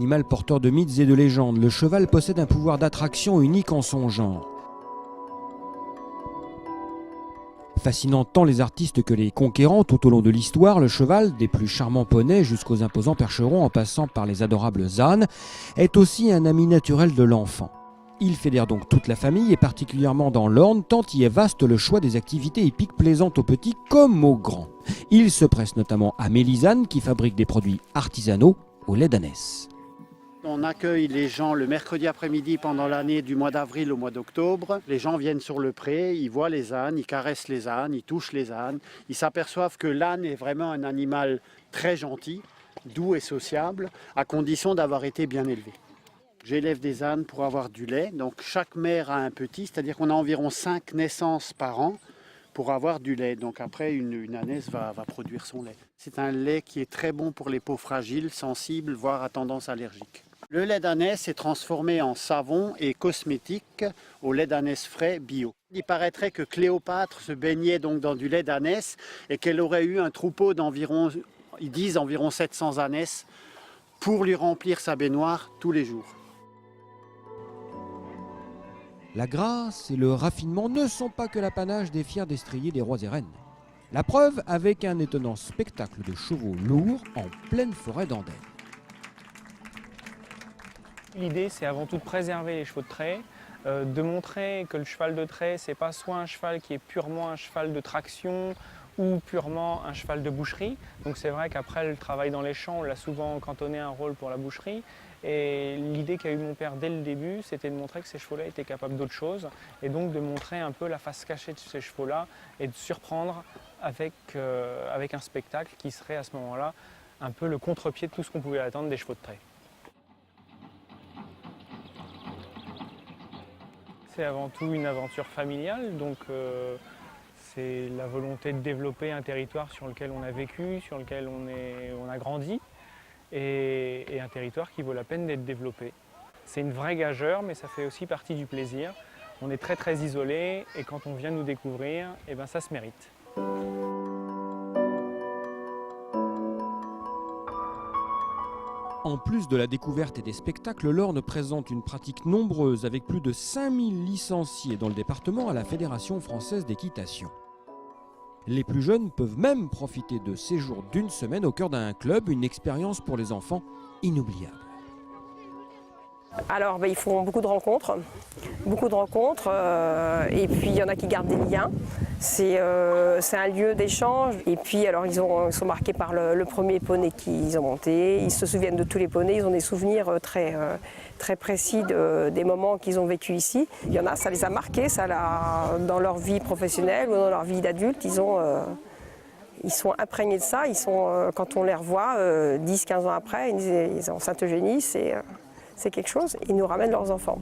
animal porteur de mythes et de légendes, le cheval possède un pouvoir d'attraction unique en son genre. Fascinant tant les artistes que les conquérants tout au long de l'histoire, le cheval, des plus charmants poneys jusqu'aux imposants percherons en passant par les adorables ânes, est aussi un ami naturel de l'enfant. Il fédère donc toute la famille et particulièrement dans l'Orne, tant y est vaste le choix des activités hippiques plaisantes aux petits comme aux grands. Il se presse notamment à Mélisane qui fabrique des produits artisanaux au lait d'ânesse. On accueille les gens le mercredi après-midi pendant l'année du mois d'avril au mois d'octobre. Les gens viennent sur le pré, ils voient les ânes, ils caressent les ânes, ils touchent les ânes. Ils s'aperçoivent que l'âne est vraiment un animal très gentil, doux et sociable, à condition d'avoir été bien élevé. J'élève des ânes pour avoir du lait, donc chaque mère a un petit, c'est-à-dire qu'on a environ 5 naissances par an pour avoir du lait. Donc après, une ânesse va produire son lait. C'est un lait qui est très bon pour les peaux fragiles, sensibles, voire à tendance allergique. Le lait d'ânesse est transformé en savon et cosmétique au lait d'ânesse frais bio. Il paraîtrait que Cléopâtre se baignait donc dans du lait d'ânesse et qu'elle aurait eu un troupeau d'environ, ils disent environ 700 ânesses pour lui remplir sa baignoire tous les jours. La grâce et le raffinement ne sont pas que l'apanage des fiers destriers des rois et reines. La preuve avec un étonnant spectacle de chevaux lourds en pleine forêt d'Andenne. L'idée, c'est avant tout de préserver les chevaux de trait, de montrer que le cheval de trait, c'est pas soit un cheval qui est purement un cheval de traction ou purement un cheval de boucherie. Donc c'est vrai qu'après le travail dans les champs, on l'a souvent cantonné un rôle pour la boucherie. Et l'idée qu'a eu mon père dès le début, c'était de montrer que ces chevaux-là étaient capables d'autre chose. Et donc de montrer un peu la face cachée de ces chevaux-là et de surprendre avec un spectacle qui serait à ce moment-là un peu le contre-pied de tout ce qu'on pouvait attendre des chevaux de trait. C'est avant tout une aventure familiale, donc c'est la volonté de développer un territoire sur lequel on a vécu, sur lequel on a grandi, et un territoire qui vaut la peine d'être développé. C'est une vraie gageure, mais ça fait aussi partie du plaisir. On est très très isolé, et quand on vient nous découvrir, eh ben, ça se mérite. En plus de la découverte et des spectacles, l'Orne présente une pratique nombreuse avec plus de 5000 licenciés dans le département à la Fédération française d'équitation. Les plus jeunes peuvent même profiter de séjours d'une semaine au cœur d'un club, une expérience pour les enfants inoubliable. Alors ils font beaucoup de rencontres, et puis il y en a qui gardent des liens. C'est un lieu d'échange et puis alors ils sont marqués par le premier poney qu'ils ont monté, ils se souviennent de tous les poneys, ils ont des souvenirs très précis des moments qu'ils ont vécu ici. Il y en a, ça les a marqués, dans leur vie professionnelle ou dans leur vie d'adulte, ils sont imprégnés de ça, quand on les revoit 10-15 ans après, ils ont Sainte-Eugénie, c'est quelque chose, ils nous ramènent leurs enfants.